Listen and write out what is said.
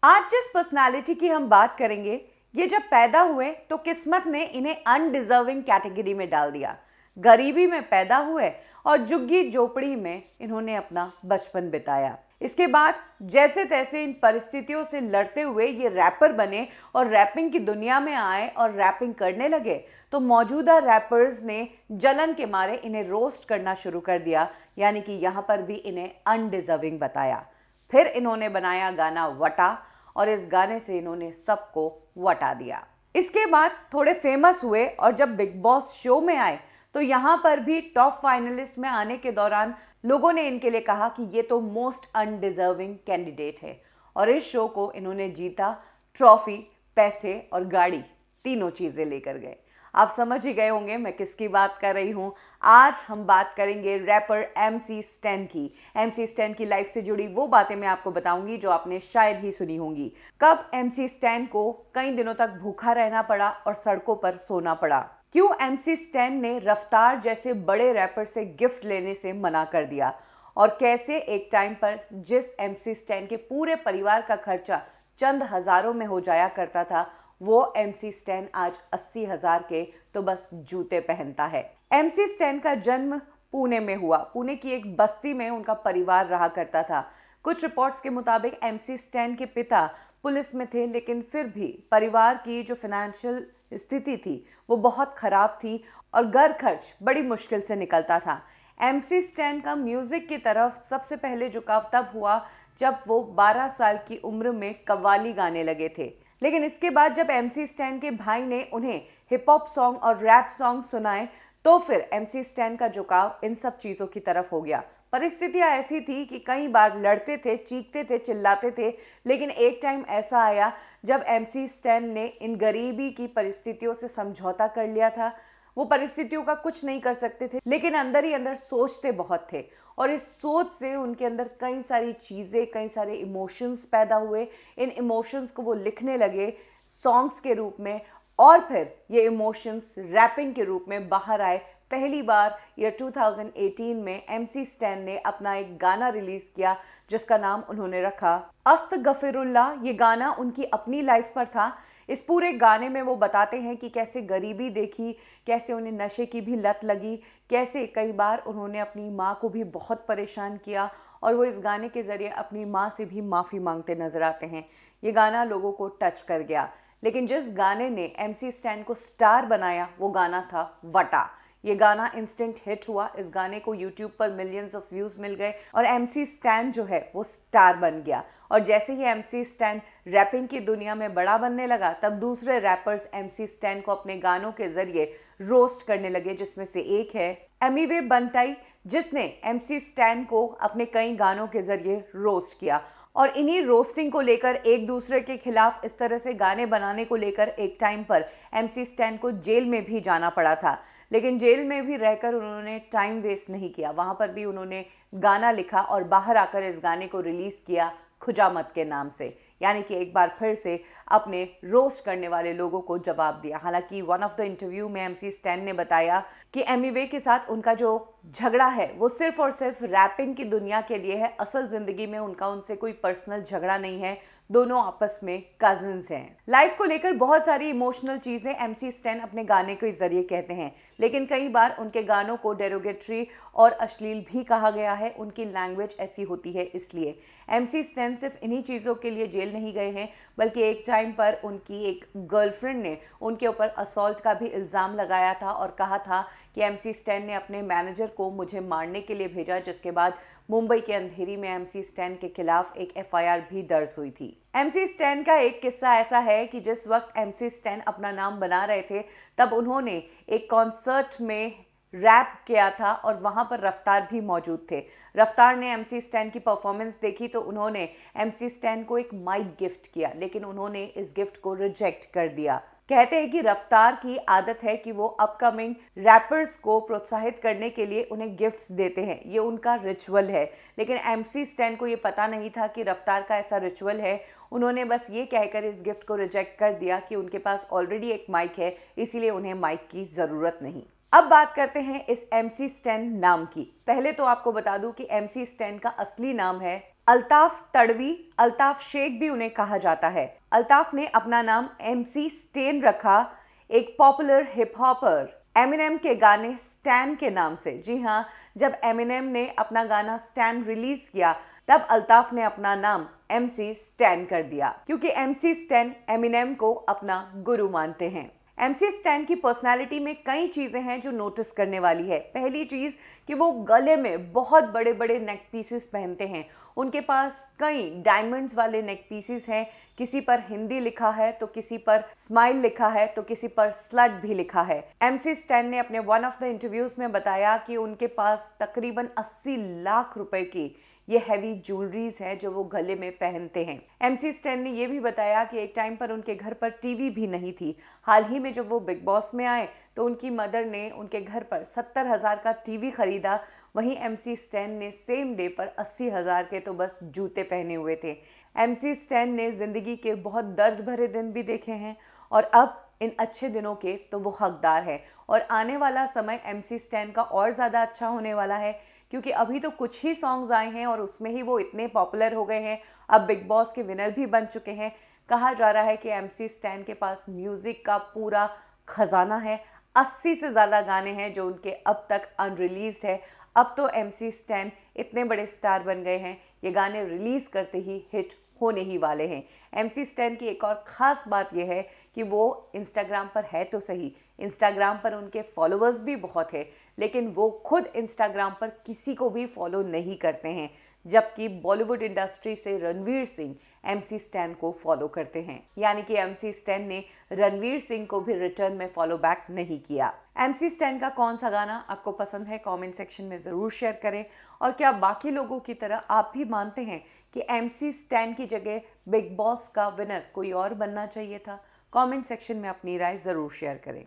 आज जिस पर्सनालिटी की हम बात करेंगे, ये जब पैदा हुए तो किस्मत ने इन्हें अनडिजर्विंग कैटेगरी में डाल दिया। गरीबी में पैदा हुए और झुग्गी झोपड़ी में इन्होंने अपना बचपन बिताया। इसके बाद जैसे तैसे इन परिस्थितियों से लड़ते हुए ये रैपर बने और रैपिंग की दुनिया में आए और रैपिंग करने लगे तो मौजूदा रैपर्स ने जलन के मारे इन्हें रोस्ट करना शुरू कर दिया, यानी कि यहाँ पर भी इन्हें अनडिजर्विंग बताया। फिर इन्होंने बनाया गाना वटा और इस गाने से इन्होंने सबको वटा दिया। इसके बाद थोड़े फेमस हुए और जब बिग बॉस शो में आए तो यहाँ पर भी टॉप फाइनलिस्ट में आने के दौरान लोगों ने इनके लिए कहा कि ये तो मोस्ट अनडिजर्विंग कैंडिडेट है और इस शो को इन्होंने जीता। ट्रॉफी, पैसे और गाड़ी, तीनों चीजें लेकर गए। आप समझ ही गए होंगे मैं किसकी बात कर रही हूँ। आज हम बात करेंगे रैपर MC स्टैन की। MC स्टैन की लाइफ से जुड़ी वो बातें मैं आपको बताऊंगी जो आपने शायद ही सुनी होंगी। कब MC स्टैन को कई दिनों तक भूखा रहना पड़ा और सड़कों पर सोना पड़ा, क्यों MC स्टैन ने रफ्तार जैसे बड़े रैपर से गिफ्ट लेने से मना कर दिया और कैसे एक टाइम पर जिस MC स्टैन के पूरे परिवार का खर्चा चंद हजारों में हो जाया करता था, वो MC स्टैन आज 80,000 के तो बस जूते पहनता है। MC स्टैन का जन्म पुणे में हुआ। पुणे की एक बस्ती में उनका परिवार रहा करता था। कुछ रिपोर्ट्स के मुताबिक MC स्टैन के पिता पुलिस में थे, लेकिन फिर भी परिवार की जो फाइनेंशियल स्थिति थी वो बहुत खराब थी और घर खर्च बड़ी मुश्किल से निकलता था। MC स्टैन का म्यूजिक की तरफ सबसे पहले झुकाव तब हुआ जब वो 12 साल की उम्र में कव्वाली गाने लगे थे। लेकिन इसके बाद जब MC स्टैन के भाई ने उन्हें हिप हॉप सॉन्ग और रैप सॉन्ग सुनाए तो फिर MC स्टैन का झुकाव इन सब चीज़ों की तरफ हो गया। परिस्थितियां ऐसी थी कि कई बार लड़ते थे, चीखते थे, चिल्लाते थे, लेकिन एक टाइम ऐसा आया जब MC स्टैन ने इन गरीबी की परिस्थितियों से समझौता कर लिया था। वो परिस्थितियों का कुछ नहीं कर सकते थे, लेकिन अंदर ही अंदर सोचते बहुत थे और इस सोच से उनके अंदर कई सारी चीज़ें, कई सारे इमोशंस पैदा हुए। इन इमोशंस को वो लिखने लगे सॉन्ग्स के रूप में और फिर ये इमोशंस रैपिंग के रूप में बाहर आए। पहली बार ईयर 2018 में MC स्टैन ने अपना एक गाना रिलीज किया जिसका नाम उन्होंने रखा अस्तगफिरुल्लाह। ये गाना उनकी अपनी लाइफ पर था। इस पूरे गाने में वो बताते हैं कि कैसे गरीबी देखी, कैसे उन्हें नशे की भी लत लगी, कैसे कई बार उन्होंने अपनी माँ को भी बहुत परेशान किया और वो इस गाने के ज़रिए अपनी माँ से भी माफ़ी मांगते नजर आते हैं। ये गाना लोगों को टच कर गया, लेकिन जिस गाने ने MC स्टैन को स्टार बनाया वो गाना था वटा। ये गाना इंस्टेंट हिट हुआ। इस गाने को YouTube पर मिलियंस ऑफ व्यूज मिल गए और MC स्टैन जो है वो स्टार बन गया। और जैसे ही MC स्टैन रैपिंग की दुनिया में बड़ा बनने लगा तब दूसरे रैपर्स MC स्टैन को अपने गानों के जरिए रोस्ट करने लगे, जिसमें से एक है एमिवे बंटाई, जिसने MC स्टैन को अपने कई गानों के जरिए रोस्ट किया। और इन्हीं रोस्टिंग को लेकर एक दूसरे के खिलाफ इस तरह से गाने बनाने को लेकर एक टाइम पर MC स्टैन को जेल में भी जाना पड़ा था, लेकिन जेल में भी रहकर उन्होंने टाइम वेस्ट नहीं किया। वहाँ पर भी उन्होंने गाना लिखा और बाहर आकर इस गाने को रिलीज़ किया खुजामत के नाम से, यानी कि एक बार फिर से अपने रोस्ट करने वाले लोगों को जवाब दिया। हालांकि वन ऑफ द इंटरव्यू में MC स्टैन ने बताया कि एमिवे के साथ उनका जो झगड़ा है वो सिर्फ और सिर्फ रैपिंग की दुनिया के लिए है। असल जिंदगी में उनका उनसे कोई पर्सनल झगड़ा नहीं है, दोनों आपस में कजिन्स हैं। लाइफ को लेकर बहुत सारी इमोशनल चीजें MC स्टैन अपने गाने के जरिए कहते हैं, लेकिन कई बार उनके गानों को डेरोगेटरी और अश्लील भी कहा गया है। उनकी लैंग्वेज ऐसी होती है इसलिए। MC स्टैन सिर्फ इन्हीं चीज़ों के लिए जेल नहीं गए हैं, बल्कि एक टाइम पर उनकी एक गर्लफ्रेंड ने उनके ऊपर असॉल्ट का भी इल्ज़ाम लगाया था और कहा था कि MC स्टैन ने अपने मैनेजर को मुझे मारने के लिए भेजा, जिसके बाद मुंबई के अंधेरी में MC स्टैन के खिलाफ एक FIR भी दर्ज हुई थी। MC स्टैन का एक किस्सा ऐसा है कि जिस वक्त MC स्टैन अपना नाम बना रहे थे तब उन्होंने एक कॉन्सर्ट में रैप किया था और वहां पर रफ्तार भी मौजूद थे। रफ्तार ने MC स्टैन की परफॉर्मेंस देखी तो उन्होंने MC स्टैन को एक माइक गिफ्ट किया, लेकिन उन्होंने इस गिफ्ट को रिजेक्ट कर दिया। कहते हैं कि रफ्तार की आदत है कि वो अपकमिंग रैपर्स को प्रोत्साहित करने के लिए उन्हें गिफ्ट्स देते हैं, ये उनका रिचुअल है। लेकिन MC स्टैन को ये पता नहीं था कि रफ्तार का ऐसा रिचुअल है। उन्होंने बस ये कहकर इस गिफ्ट को रिजेक्ट कर दिया कि उनके पास ऑलरेडी एक माइक है, इसीलिए उन्हें माइक की ज़रूरत नहीं। अब बात करते हैं इस MC स्टैन नाम की। पहले तो आपको बता दूं कि MC स्टैन का असली नाम है अल्ताफ तड़वी, अल्ताफ शेख भी उन्हें कहा जाता है। अल्ताफ ने अपना नाम MC स्टेन रखा, एक पॉपुलर हिप हॉपर एमिनेम के गाने स्टैन के नाम से। जी हाँ, जब एमिनेम ने अपना गाना स्टैन रिलीज किया तब अल्ताफ ने अपना नाम MC स्टैन कर दिया, क्योंकि MC स्टैन एमिनेम को अपना गुरु मानते हैं। MC स्टैन की पर्सनालिटी में कई चीज़ें हैं जो नोटिस करने वाली है। पहली चीज़ कि वो गले में बहुत बड़े बड़े नेक पीसेस पहनते हैं। उनके पास कई डायमंड्स वाले नेक पीसेस हैं। किसी पर हिंदी लिखा है तो किसी पर स्माइल लिखा है तो किसी पर स्लट भी लिखा है। MC स्टैन ने अपने वन ऑफ द इंटरव्यूज में बताया कि उनके पास तकरीबन 80 लाख रुपए की ये हैवी ज्वेलरीज है जो वो गले में पहनते हैं। MC स्टैन ने ये भी बताया कि एक टाइम पर उनके घर पर टीवी भी नहीं थी। हाल ही में जब वो बिग बॉस में आए तो उनकी मदर ने उनके घर पर 70,000 का टीवी खरीदा। वहीं MC स्टैन ने सेम डे पर 80,000 के तो बस जूते पहने हुए थे। MC स्टैन ने जिंदगी के बहुत दर्द भरे दिन भी देखे हैं और अब इन अच्छे दिनों के तो वो हकदार है। और आने वाला समय MC स्टैन का और ज़्यादा अच्छा होने वाला है, क्योंकि अभी तो कुछ ही सॉन्ग्स आए हैं और उसमें ही वो इतने पॉपुलर हो गए हैं, अब बिग बॉस के विनर भी बन चुके हैं। कहा जा रहा है कि MC स्टैन के पास म्यूज़िक का पूरा खजाना है। 80 से ज़्यादा गाने हैं जो उनके अब तक अनरिलीज्ड है। अब तो MC स्टैन इतने बड़े स्टार बन गए हैं, ये गाने रिलीज़ करते ही हिट होने ही वाले हैं। MC स्टैन की एक और ख़ास बात यह है कि वो इंस्टाग्राम पर है तो सही, इंस्टाग्राम पर उनके फॉलोअर्स भी बहुत है, लेकिन वो खुद इंस्टाग्राम पर किसी को भी फॉलो नहीं करते हैं, जबकि बॉलीवुड इंडस्ट्री से रणवीर सिंह MC स्टैन को फॉलो करते हैं। यानी कि MC स्टैन ने रणवीर सिंह को भी रिटर्न में फॉलो बैक नहीं किया। MC स्टैन का कौन सा गाना आपको पसंद है, कमेंट सेक्शन में ज़रूर शेयर करें। और क्या बाकी लोगों की तरह आप भी मानते हैं कि MC स्टैन की जगह बिग बॉस का विनर कोई और बनना चाहिए था? कमेंट सेक्शन में अपनी राय ज़रूर शेयर करें।